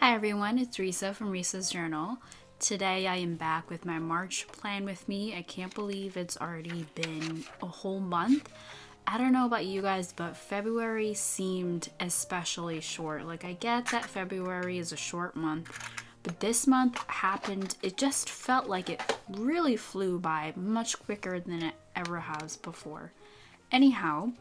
Hi everyone, it's Risa from Risa's Journal. Today I am back with my March plan with me. I can't believe it's already been a whole month. I don't know about you guys, but February seemed especially short. Like, I get that February is a short month, but this month happened, it just felt like it really flew by much quicker than it ever has before. Anyhow,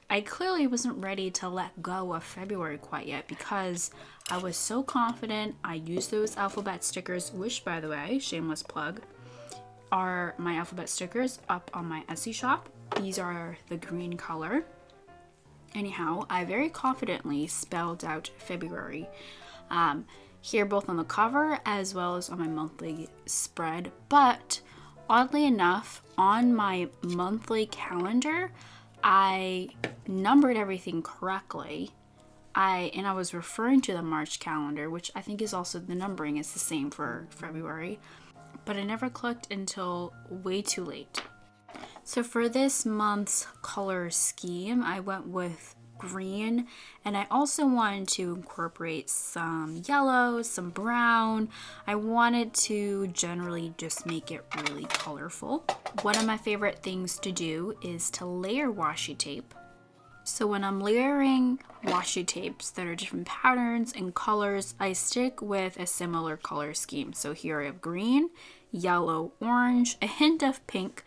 I clearly wasn't ready to let go of February quite yet because I was so confident. I used those alphabet stickers, which, by the way, shameless plug, are my alphabet stickers up on my Etsy shop. These are the green color. Anyhow, I very confidently spelled out February here, both on the cover as well as on my monthly spread. But oddly enough, on my monthly calendar, I numbered everything correctly. I was referring to the March calendar, which I think is also, the numbering is the same for February, but I never clicked until way too late. So for this month's color scheme, I went with green, and I also wanted to incorporate some yellow, some brown. I wanted to generally just make it really colorful. One of my favorite things to do is to layer washi tape. So when I'm layering washi tapes that are different patterns and colors, I stick with a similar color scheme. So here I have green, yellow, orange, a hint of pink,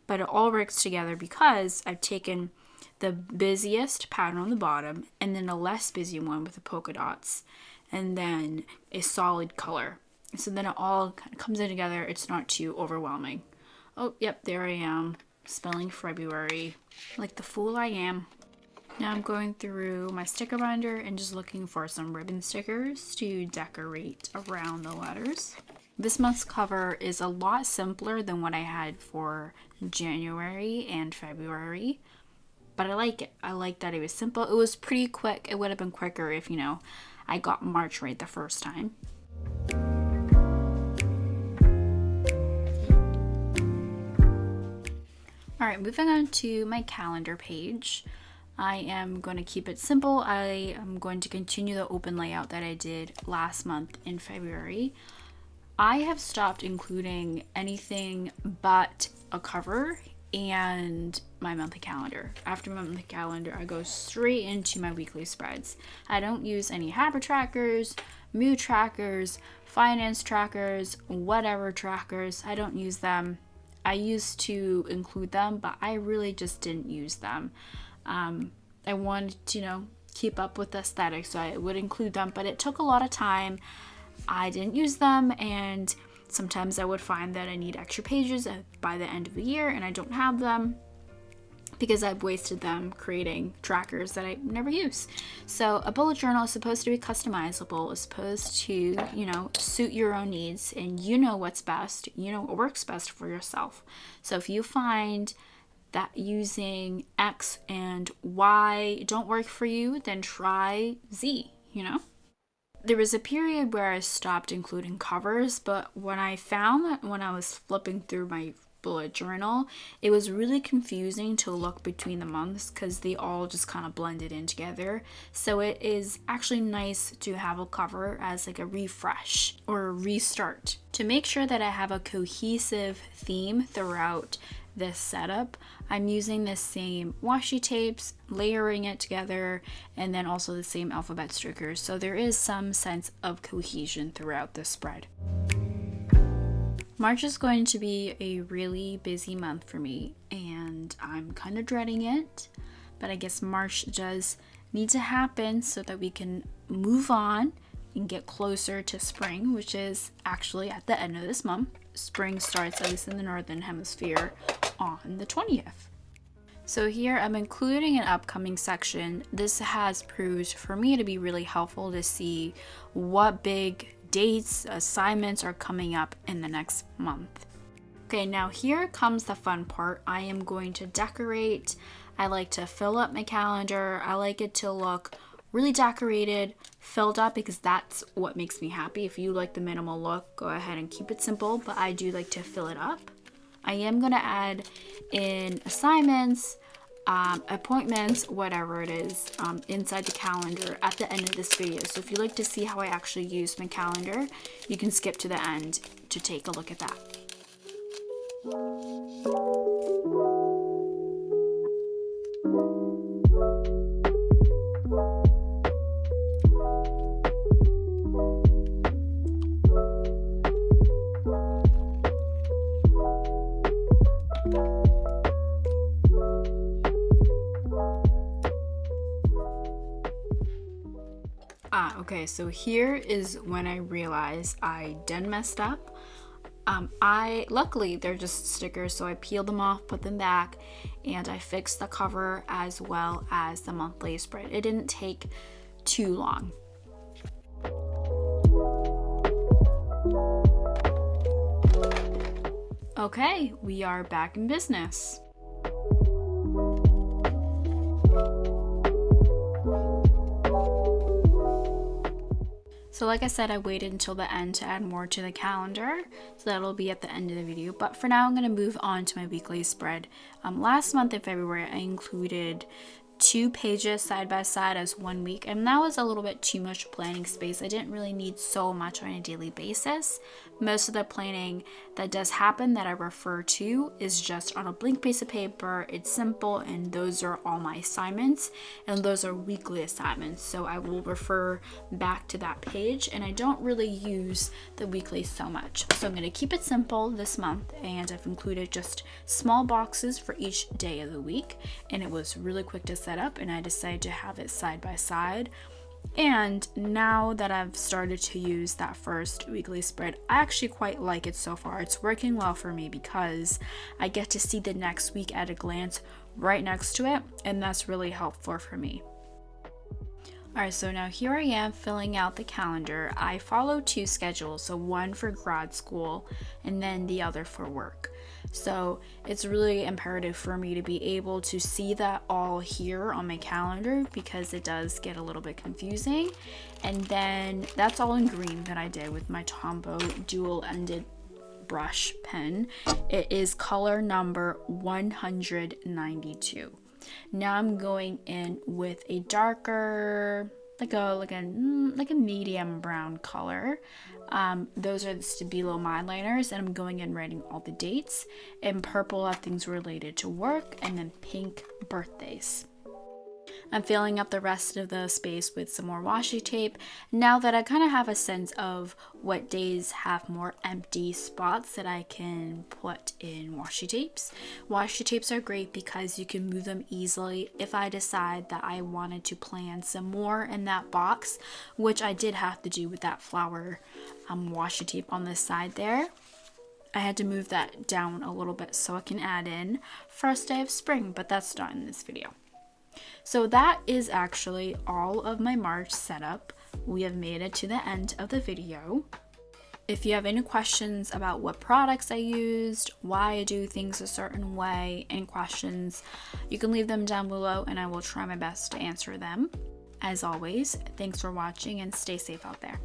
but it all works together because I've taken the busiest pattern on the bottom and then a less busy one with the polka dots and then a solid color. So then it all kind of comes in together. It's not too overwhelming. Oh, yep, there I am, spelling February like the fool I am. Now I'm going through my sticker binder and just looking for some ribbon stickers to decorate around the letters. This month's cover is a lot simpler than what I had for January and February, but I like it. I like that it was simple. It was pretty quick. It would have been quicker if, I got March right the first time. All right, moving on to my calendar page. I am going to keep it simple. I am going to continue the open layout that I did last month in February. I have stopped including anything but a cover and my monthly calendar. After my monthly calendar, I go straight into my weekly spreads. I don't use any habit trackers, mood trackers, finance trackers, whatever trackers. I don't use them. I used to include them, but I really just didn't use them. I wanted to, keep up with the aesthetic, so I would include them, but it took a lot of time. I didn't use them, and sometimes I would find that I need extra pages by the end of the year, and I don't have them because I've wasted them creating trackers that I never use. So a bullet journal is supposed to be customizable. It's supposed to, suit your own needs, and what's best. What works best for yourself. So if you find that using X and Y don't work for you, then try Z, There was a period where I stopped including covers, but when I found that when I was flipping through my bullet journal, it was really confusing to look between the months because they all just kind of blended in together. So it is actually nice to have a cover as like a refresh or a restart to make sure that I have a cohesive theme throughout this setup. I'm using the same washi tapes, layering it together, and then also the same alphabet stickers, so there is some sense of cohesion throughout the spread. March is going to be a really busy month for me, and I'm kind of dreading it, but I guess March does need to happen so that we can move on and get closer to spring, which is actually at the end of this month. Spring starts, at least in the Northern Hemisphere, on the 20th. So here I'm including an upcoming section. This has proved for me to be really helpful to see what big dates, assignments are coming up in the next month. Okay, now here comes the fun part. I am going to decorate. I like to fill up my calendar. I like it to look really decorated, filled up, because that's what makes me happy. If you like the minimal look, go ahead and keep it simple, but I do like to fill it up. I am going to add in assignments. appointments, whatever it is, inside the calendar at the end of this video. So if you like to see how I actually use my calendar, you can skip to the end to take a look at that. Okay, so here is when I realized I done messed up. Luckily they're just stickers, so I peeled them off, put them back, and I fixed the cover as well as the monthly spread. It didn't take too long. Okay, we are back in business. So like I said, I waited until the end to add more to the calendar, so that'll be at the end of the video. But for now, I'm going to move on to my weekly spread. Last month in February, I included 2 pages side by side as 1 week, and that was a little bit too much planning space. I didn't really need so much on a daily basis. Most of the planning that does happen that I refer to is just on a blank piece of paper. It's simple, and those are all my assignments, and those are weekly assignments, so I will refer back to that page, and I don't really use the weekly so much. So I'm going to keep it simple this month, and I've included just small boxes for each day of the week, and it was really quick to set up, and I decided to have it side by side. And now that I've started to use that first weekly spread, I actually quite like it so far. It's working well for me because I get to see the next week at a glance right next to it, and that's really helpful for me. Alright, so now here I am filling out the calendar. I follow 2 schedules, so one for grad school and then the other for work. So it's really imperative for me to be able to see that all here on my calendar because it does get a little bit confusing. And then that's all in green that I did with my Tombow dual-ended brush pen. It is color number 192. Now I'm going in with a darker, like a medium brown color. Those are the Stabilo Mind Liners, and I'm going in writing all the dates. In purple are things related to work, and then pink, birthdays. I'm filling up the rest of the space with some more washi tape now that I kind of have a sense of what days have more empty spots that I can put in washi tapes. Washi tapes are great because you can move them easily if I decide that I wanted to plan some more in that box, which I did have to do with that flower washi tape on this side there. I had to move that down a little bit so I can add in first day of spring, but that's not in this video. So that is actually all of my March setup. We have made it to the end of the video. If you have any questions about what products I used, why I do things a certain way, any questions, you can leave them down below and I will try my best to answer them. As always, thanks for watching and stay safe out there.